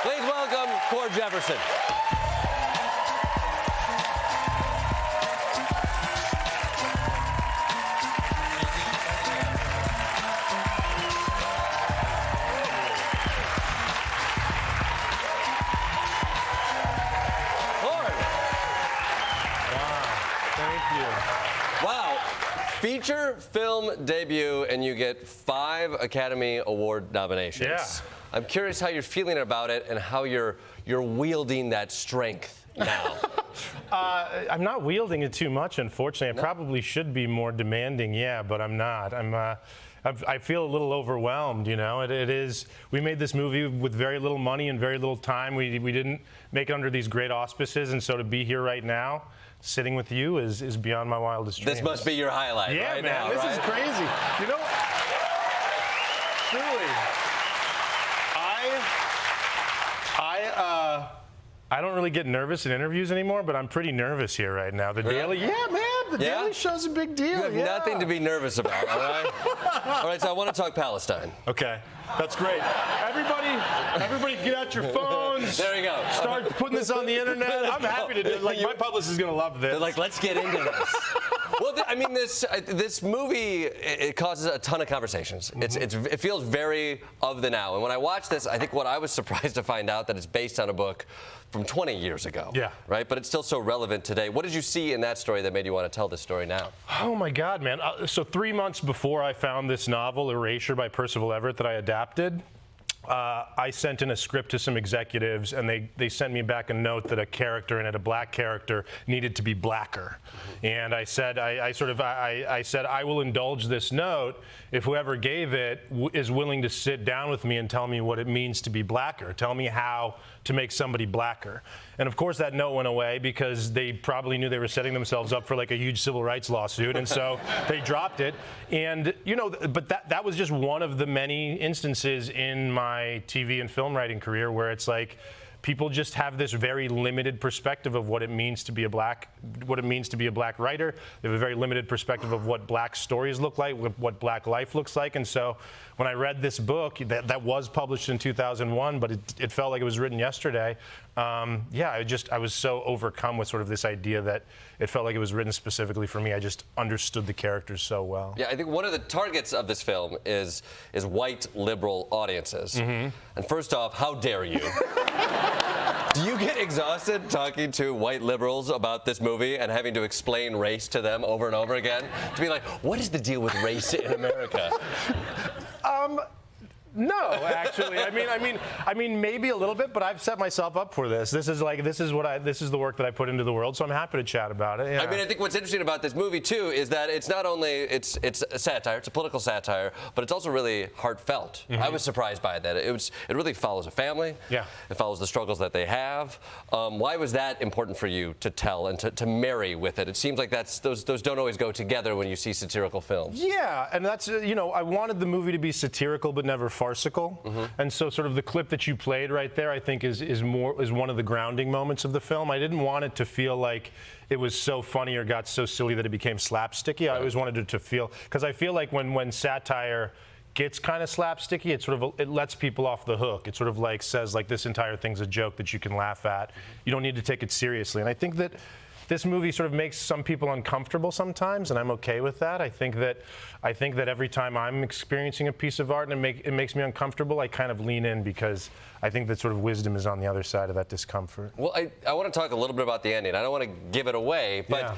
Please welcome Cord Jefferson. Wow. Feature film debut, and you get 5 Academy Award nominations. Yeah. I'm curious how you're feeling about it and how you're wielding that strength now. I'm not wielding it too much, unfortunately. I probably should be more demanding, yeah, but I'm not. I feel a little overwhelmed, you know. It is. We made this movie with very little money and very little time. We didn't make it under these great auspices, and so to be here right now, sitting with you is beyond my wildest dreams. This must be your highlight yeah, right man, now, this right? is crazy. You know, truly, I don't really get nervous in interviews anymore, but I'm pretty nervous here right now. The Daily, yeah, man, the Daily Show's a big deal. You have nothing to be nervous about, all right? All right, so I want to talk Palestine. Okay, that's great. Everybody get out your phones. There you go. Start putting this on the internet. I'm happy to do it. Like, my publicist is going to love this. They're like, let's get into this. Well, I mean, this movie, it causes a ton of conversations. Mm-hmm. It feels very of the now. And when I watched this, I think what I was surprised to find out that it's based on a book from 20 years ago. Yeah. Right? But it's still so relevant today. What did you see in that story that made you want to tell this story now? Oh, my God, man. So 3 months before I found this novel, Erasure by Percival Everett, that I adapted, I sent in a script to some executives, and they sent me back a note that a character in it, a black character, needed to be blacker. Mm-hmm. And I said, I said, I will indulge this note if whoever gave it is willing to sit down with me and tell me what it means to be blacker. Tell me how to make somebody blacker. And of course that note went away because they probably knew they were setting themselves up for like a huge civil rights lawsuit, and so they dropped it. And you know, but that was just one of the many instances in my TV and film writing career where it's like people just have this very limited perspective of what it means to be a black writer. They have a very limited perspective of what black stories look like, what black life looks like. And so when I read this book that was published in 2001, but it felt like it was written yesterday, I was so overcome with sort of this idea that it felt like it was written specifically for me. I just understood the characters so well. Yeah, I think one of the targets of this film is white liberal audiences. Mm-hmm. And first off, how dare you? Do you get exhausted talking to white liberals about this movie and having to explain race to them over and over again? To be like, what is the deal with race in America? No, actually. I mean, maybe a little bit, but I've set myself up for this. This is the work that I put into the world, so I'm happy to chat about it. Yeah. I mean, I think what's interesting about this movie too is that it's not only it's a satire, it's a political satire, but it's also really heartfelt. Mm-hmm. I was surprised by that. It really follows a family. Yeah. It follows the struggles that they have. Why was that important for you to tell and to marry with it? It seems like those don't always go together when you see satirical films. Yeah, and that's I wanted the movie to be satirical but never farcical. Mm-hmm. And so sort of the clip that you played right there, I think is one of the grounding moments of the film. I didn't want it to feel like it was so funny or got so silly that it became slapsticky. I always wanted it to feel, because I feel like when satire gets kind of slapsticky, it lets people off the hook. It sort of like says like this entire thing's a joke that you can laugh at. You don't need to take it seriously. And I think that this movie sort of makes some people uncomfortable sometimes, and I'm okay with that. I think that every time I'm experiencing a piece of art and it makes me uncomfortable, I kind of lean in because I think that sort of wisdom is on the other side of that discomfort. Well, I want to talk a little bit about the ending. I don't want to give it away, but yeah.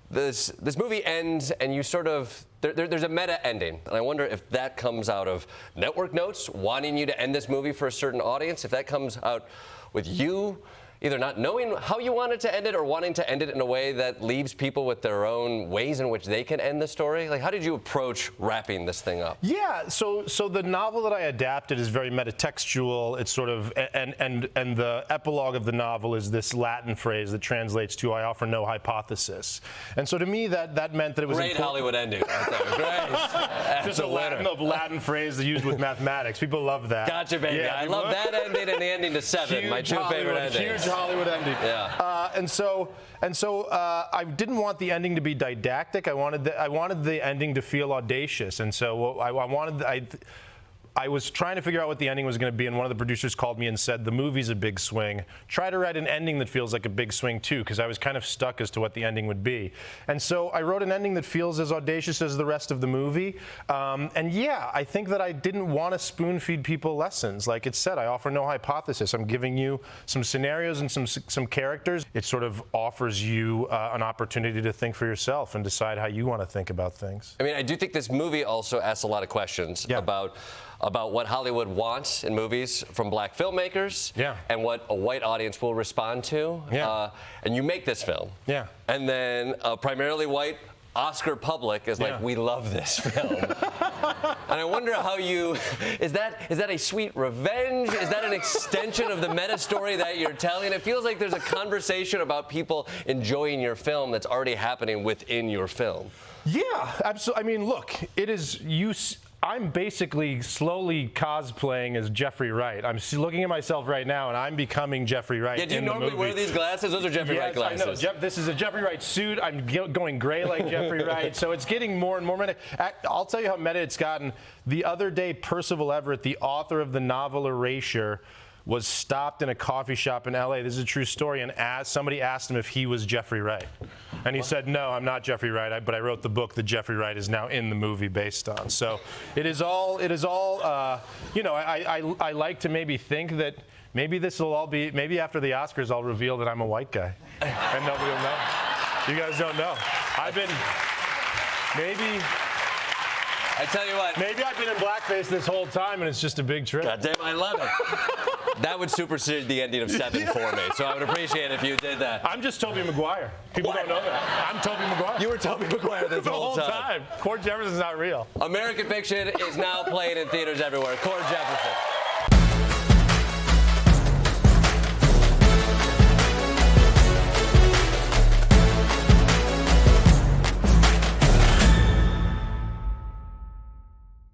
This movie ends, and you sort of there's a meta ending, and I wonder if that comes out of network notes wanting you to end this movie for a certain audience, if that comes out with you either not knowing how you wanted to end it or wanting to end it in a way that leaves people with their own ways in which they can end the story. Like, how did you approach wrapping this thing up? Yeah, so the novel that I adapted is very metatextual. It's sort of, and the epilogue of the novel is this Latin phrase that translates to, I offer no hypothesis. And so to me, that meant that it was great Hollywood ending right there. Great. Just a Latin phrase used with mathematics. People love that. Gotcha, baby. Yeah, I love that ending and the ending to Seven, my two favorite endings. Huge Hollywood ending. Yeah. And so I didn't want the ending to be didactic. I wanted the ending to feel audacious. And so I was trying to figure out what the ending was going to be, and one of the producers called me and said, the movie's a big swing. Try to write an ending that feels like a big swing, too, because I was kind of stuck as to what the ending would be. And so I wrote an ending that feels as audacious as the rest of the movie. And yeah, I think that I didn't want to spoon-feed people lessons. Like it said, I offer no hypothesis. I'm giving you some scenarios and some characters. It sort of offers you an opportunity to think for yourself and decide how you want to think about things. I mean, I do think this movie also asks a lot of questions about what Hollywood wants in movies from black filmmakers and what a white audience will respond to. And you make this film. And then primarily white Oscar public is like, we love this film. And I wonder how you, is that a sweet revenge? Is that an extension of the meta story that you're telling? It feels like there's a conversation about people enjoying your film that's already happening within your film. Yeah, absolutely. I mean, look, it is I'm basically slowly cosplaying as Jeffrey Wright. I'm looking at myself right now, and I'm becoming Jeffrey Wright. Yeah, do you normally wear these glasses? Those are Jeffrey Wright glasses. I know. This is a Jeffrey Wright suit. I'm going gray like Jeffrey Wright. So it's getting more and more meta. I'll tell you how meta it's gotten. The other day, Percival Everett, the author of the novel Erasure, was stopped in a coffee shop in LA. This is a true story. And somebody asked him if he was Jeffrey Wright. And he said, no, I'm not Jeffrey Wright, but I wrote the book that Jeffrey Wright is now in the movie based on. So it is all, you know, I like to maybe think that maybe this will all be, maybe after the Oscars I'll reveal that I'm a white guy. And nobody will know. You guys don't know. I tell you what. Maybe I've been in blackface this whole time, and it's just a big trip. God damn, I love it. That would supersede the ending of 7 for me, so I would appreciate it if you did that. I'm just Tobey Maguire. People don't know that. I'm Tobey Maguire. You were Tobey Maguire this whole time. Cord Jefferson's not real. American Fiction is now playing in theaters everywhere. Cord Jefferson.